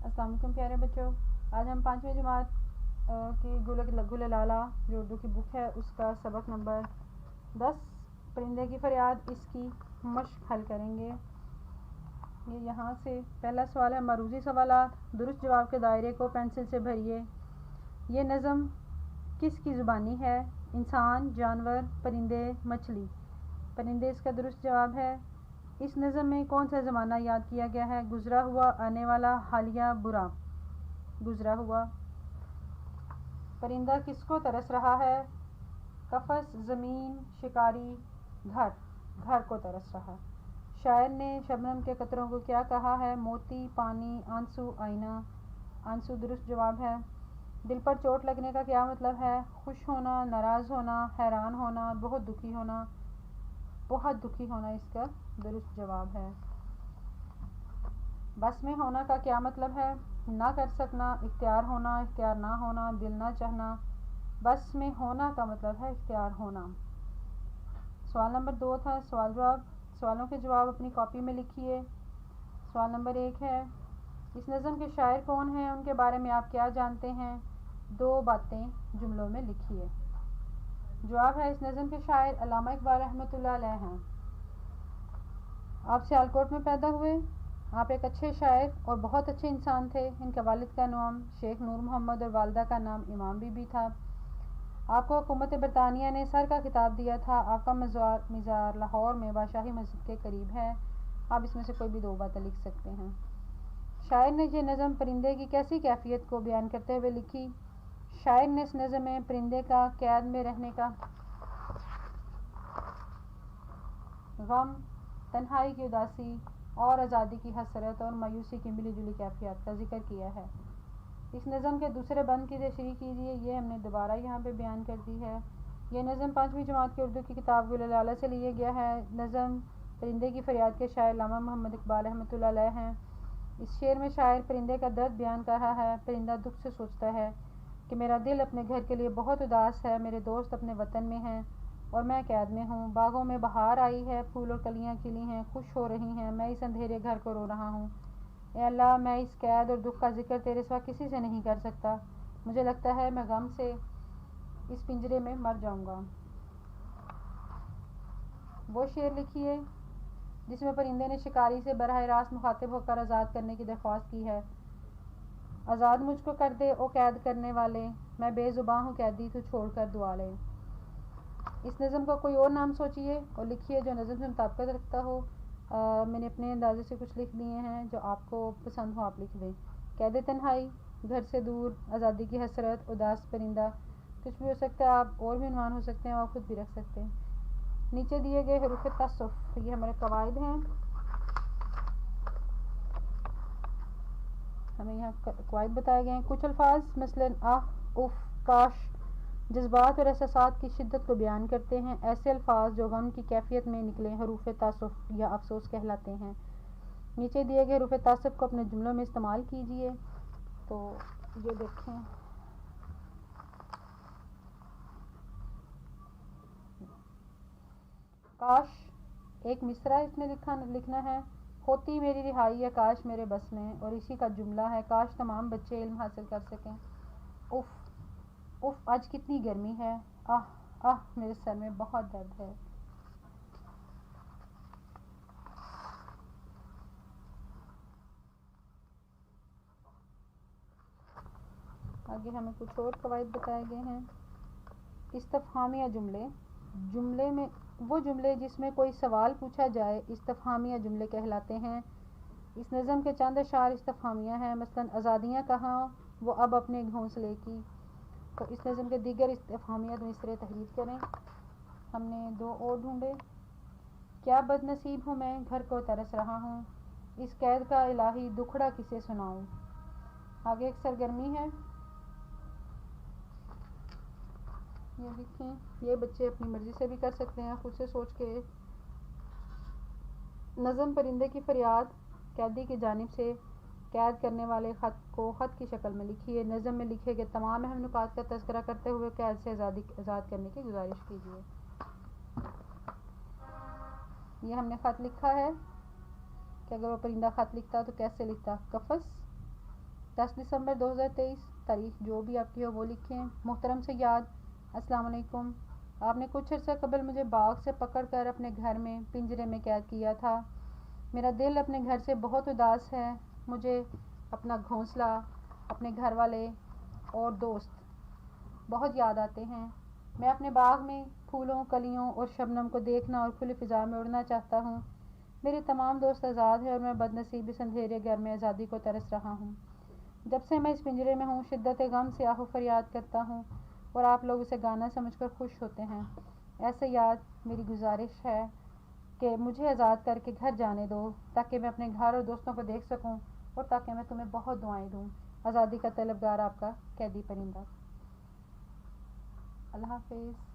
السلام علیکم پیارے بچوں. آج ہم 5ویں جماعت کی گل لالا جو اردو کی بک ہے اس کا سبق نمبر 10 پرندے کی فریاد اس کی مشق حل کریں گے. یہ یہاں سے پہلا سوال ہے معروضی سوالات. درست جواب کے دائرے کو پینسل سے بھریے. یہ نظم کس کی زبانی ہے؟ انسان، جانور، پرندے، مچھلی. پرندے اس کا درست جواب ہے. اس نظم میں کون سا زمانہ یاد کیا گیا ہے؟ گزرا ہوا، آنے والا، حالیہ، برا. گزرا ہوا. پرندہ کس کو ترس رہا ہے؟ قفس، زمین، شکاری، گھر. گھر کو ترس رہا. شاعر نے شبنم کے قطروں کو کیا کہا ہے؟ موتی، پانی، آنسو، آئینہ. آنسو درست جواب ہے. دل پر چوٹ لگنے کا کیا مطلب ہے؟ خوش ہونا، ناراض ہونا، حیران ہونا، بہت دکھی ہونا. بہت دکھی ہونا اس کا درست جواب ہے. بس میں ہونا کا کیا مطلب ہے؟ نہ کر سکنا، اختیار ہونا، اختیار نہ ہونا، دل نہ چاہنا. بس میں ہونا کا مطلب ہے اختیار ہونا. سوال نمبر 2 تھا سوال جواب. سوالوں کے جواب اپنی کاپی میں لکھیے. سوال نمبر 1 ہے اس نظم کے شاعر کون ہیں؟ ان کے بارے میں آپ کیا جانتے ہیں؟ 2 باتیں جملوں میں لکھیے. جواب ہے اس نظم کے شاعر علامہ اقبال رحمۃ اللہ علیہ ہیں. آپ سیالکوٹ میں پیدا ہوئے. آپ ایک اچھے شاعر اور بہت اچھے انسان تھے. ان کے والد کا نام شیخ نور محمد اور والدہ کا نام امام بی بی تھا. آپ کو حکومت برطانیہ نے سر کا خطاب دیا تھا. آپ کا مزار لاہور میں بادشاہی مسجد کے قریب ہے. آپ اس میں سے کوئی بھی 2 باتیں لکھ سکتے ہیں. شاعر نے یہ نظم پرندے کی کیسی کیفیت کو بیان کرتے ہوئے لکھی؟ شاعر نے اس نظم میں پرندے کا قید میں رہنے کا غم، تنہائی کی اداسی اور آزادی کی حسرت اور مایوسی کی ملی جلی کیفیت کا ذکر کیا ہے. اس نظم کے دوسرے بند کی تشریح کیجیے. یہ ہم نے دوبارہ یہاں پہ بیان کر دی ہے. یہ نظم 5ویں جماعت کی اردو کی کتاب گل لالا سے لیا گیا ہے. نظم پرندے کی فریاد کے شاعر علامہ محمد اقبال رحمۃ اللہ علیہ ہیں. اس شعر میں شاعر پرندے کا درد بیان کر رہا ہے. پرندہ دکھ سے سوچتا ہے کہ میرا دل اپنے گھر کے لیے بہت اداس ہے. میرے دوست اپنے وطن میں ہیں اور میں قید میں ہوں. باغوں میں بہار آئی ہے، پھول اور کلیاں کھلی ہیں، خوش ہو رہی ہیں. میں اس اندھیرے گھر کو رو رہا ہوں. اے اللہ، میں اس قید اور دکھ کا ذکر تیرے سوا کسی سے نہیں کر سکتا. مجھے لگتا ہے میں غم سے اس پنجرے میں مر جاؤں گا. وہ شعر لکھیے جس میں پرندے نے شکاری سے براہ راست مخاطب ہو کر آزاد کرنے کی درخواست کی ہے. آزاد مجھ کو کر دے او قید کرنے والے، میں بے زباں ہوں قیدی تو چھوڑ کر دعا لے. اس نظم کا کوئی اور نام سوچیے اور لکھیے جو نظم سے مطابقت رکھتا ہو. میں نے اپنے اندازے سے کچھ لکھ دیے ہیں، جو آپ کو پسند ہو آپ لکھ دیں. قید تنہائی، گھر سے دور، آزادی کی حسرت، اداس پرندہ. کچھ بھی ہو سکتا ہے. آپ اور بھی عنوان ہو سکتے ہیں، آپ خود بھی رکھ سکتے ہیں. نیچے دیے گئے حروف تصف یہ ہمارے قواعد ہیں. ہمیں یہاں قواعد بتائے گئے ہیں. کچھ الفاظ مثلاً اف، کاش جذبات اور احساسات کی شدت کو بیان کرتے ہیں. ایسے الفاظ جو غم کی کیفیت میں نکلیں حروف تعسف یا افسوس کہلاتے ہیں. نیچے دیے گئے حروف تعسف کو اپنے جملوں میں استعمال کیجیے. تو یہ دیکھیں، کاش ایک مصرع اس میں لکھنا ہے. ہوتی میری رہائی یا کاش میرے بس میں، اور اسی کا جملہ ہے کاش تمام بچے علم حاصل کر سکیں. اف آج کتنی گرمی ہے. میرے سر میں بہت درد ہے. آگے ہمیں کچھ اور قواعد بتائے گئے ہیں. استفہامیہ جملے میں وہ جملے جس میں کوئی سوال پوچھا جائے استفہامیہ جملے کہلاتے ہیں. اس نظم کے چند اشعار استفہامیہ ہیں. مثلاً آزادیاں کہاں، وہ اب اپنے گھونسلے کی. تو اس نظم کے دیگر استفہامیہ مصرعے تحریر کریں. ہم نے 2 اور ڈھونڈے. کیا بد نصیب ہوں میں، گھر کو ترس رہا ہوں. اس قید کا الہی دکھڑا کسے سناؤں. آگے ایک سرگرمی ہے، یہ دیکھیں. یہ بچے اپنی مرضی سے بھی کر سکتے ہیں، خود سے سوچ کے. نظم پرندے کی فریاد قیدی کی جانب سے قید کرنے والے خط کو خط کی شکل میں لکھیے. نظم میں لکھے گئے تمام اہم نکات کا تذکرہ کرتے ہوئے قید سے آزاد کرنے کی گزارش کیجیے. یہ ہم نے خط لکھا ہے کہ اگر وہ پرندہ خط لکھتا تو کیسے لکھتا. قفس 10 دسمبر 2023، تاریخ جو بھی آپ کی ہو وہ لکھیں۔ محترم سیاد، السلام علیکم۔ آپ نے کچھ عرصہ قبل مجھے باغ سے پکڑ کر اپنے گھر میں پنجرے میں قید کیا تھا۔ میرا دل اپنے گھر سے بہت اداس ہے۔ مجھے اپنا گھونسلہ، اپنے گھر والے اور دوست بہت یاد آتے ہیں۔ میں اپنے باغ میں پھولوں، کلیوں اور شبنم کو دیکھنا اور کھلی فضا میں اڑنا چاہتا ہوں۔ میرے تمام دوست آزاد ہیں اور میں بد نصیبی اس اندھیرے گھر میں آزادی کو ترس رہا ہوں۔ جب سے میں اس پنجرے میں ہوں، شدت غم سے آہ و فریاد کرتا ہوں اور آپ لوگ اسے گانا سمجھ کر خوش ہوتے ہیں۔ ایسے یاد، میری گزارش ہے کہ مجھے آزاد کر کے گھر جانے دو تاکہ میں اپنے گھر اور دوستوں کو دیکھ سکوں اور تاکہ میں تمہیں بہت دعائیں دوں۔ آزادی کا طلبگار، آپ کا قیدی پرندہ۔ اللہ حافظ۔